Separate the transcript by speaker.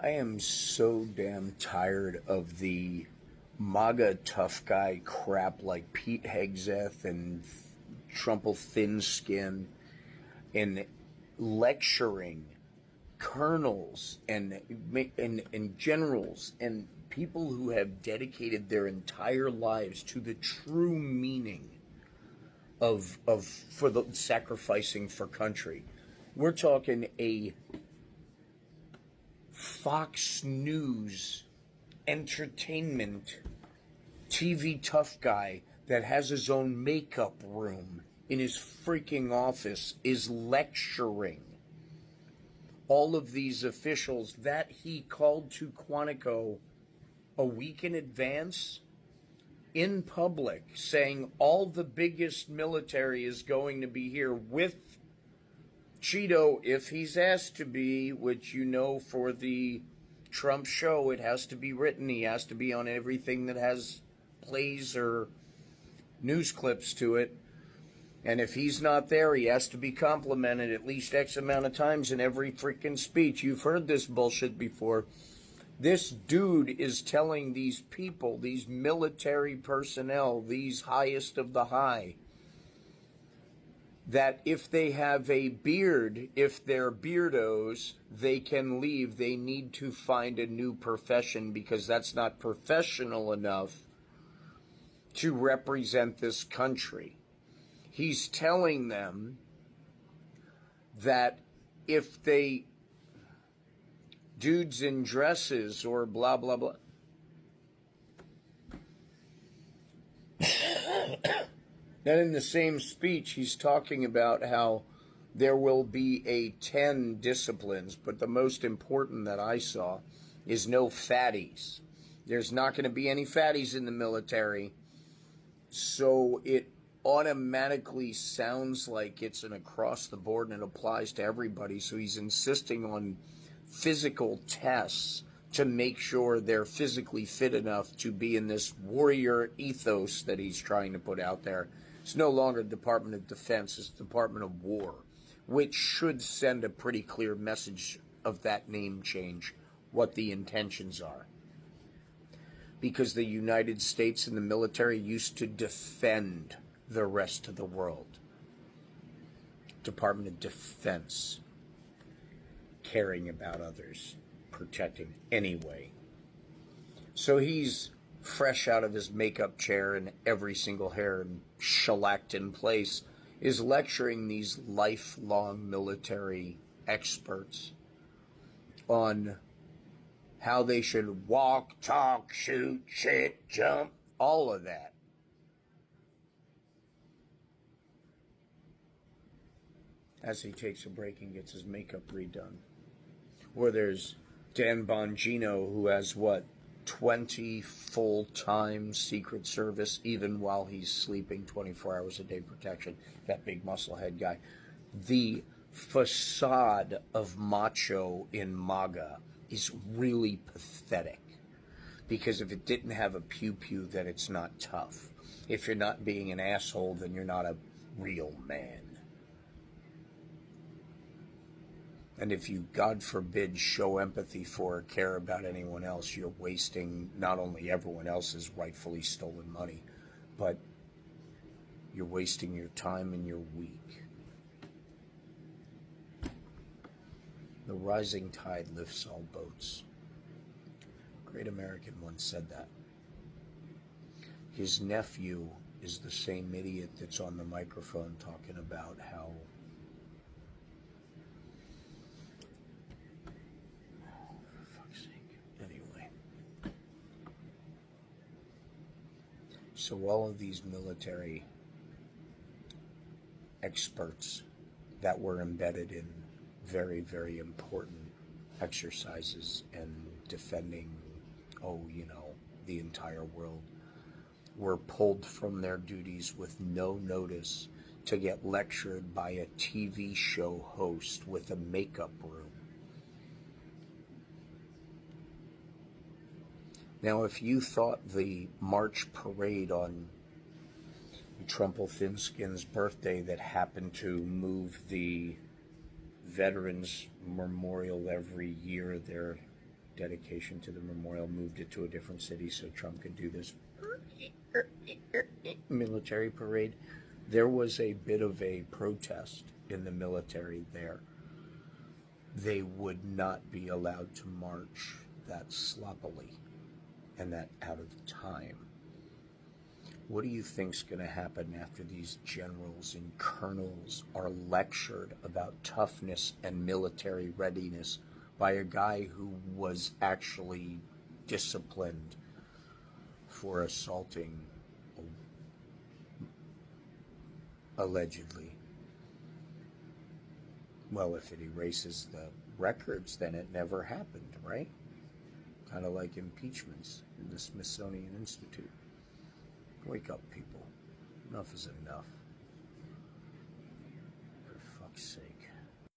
Speaker 1: I am so damn tired of the MAGA tough guy crap like Pete Hegseth and Trumple Thin Skin and lecturing colonels and generals and people who have dedicated their entire lives to the true meaning of for the sacrificing for country. We're talking a Fox News entertainment TV tough guy that has his own makeup room in his freaking office is lecturing all of these officials that he called to Quantico a week in advance in public, saying all the biggest military is going to be here with Cheeto if he's asked to be, which for the Trump show, it has to be written. He has to be on everything that has plays or news clips to it. And if he's not there, he has to be complimented at least X amount of times in every freaking speech. You've heard this bullshit before. This dude is telling these people, these military personnel, these highest of the high, that if they have a beard, if they're beardos, they can leave. They need to find a new profession because that's not professional enough to represent this country. He's telling them that if they dudes in dresses or blah, blah, blah. Then in the same speech, he's talking about how there will be 10 disciplines, but the most important that I saw is no fatties. There's not going to be any fatties in the military, so it automatically sounds like it's an across the board and it applies to everybody. So he's insisting on physical tests to make sure they're physically fit enough to be in this warrior ethos that he's trying to put out there. It's no longer the Department of Defense, it's the Department of War, which should send a pretty clear message of that name change, what the intentions are. Because the United States and the military used to defend the rest of the world. Department of Defense, caring about others, protecting anyway. So he's fresh out of his makeup chair and every single hair and shellacked in place, is lecturing these lifelong military experts on how they should walk, talk, shoot, shit, jump, all of that. As he takes a break and gets his makeup redone. Where there's Dan Bongino, who has 20 full-time Secret Service, even while he's sleeping 24 hours a day protection. That big musclehead guy. The facade of macho in MAGA is really pathetic. Because if it didn't have a pew-pew, then it's not tough. If you're not being an asshole, then you're not a real man. And if you, God forbid, show empathy for or care about anyone else, you're wasting not only everyone else's rightfully stolen money, but you're wasting your time and you're weak. The rising tide lifts all boats. A great American once said that. His nephew is the same idiot that's on the microphone talking about how anyway. So all of these military experts that were embedded in very, very important exercises and defending, the entire world, were pulled from their duties with no notice to get lectured by a TV show host with a makeup room. Now, if you thought the March parade on Trumple Thinskin's birthday that happened to move the Veterans Memorial every year, their dedication to the memorial, moved it to a different city so Trump could do this military parade. There was a bit of a protest in the military there. They would not be allowed to march that sloppily and that out of time. What do you think's going to happen after these generals and colonels are lectured about toughness and military readiness by a guy who was actually disciplined for assaulting, allegedly? Well, if it erases the records, then it never happened, right? Kind of like impeachments in the Smithsonian Institute. Wake up, people. Enough is enough. For fuck's sake.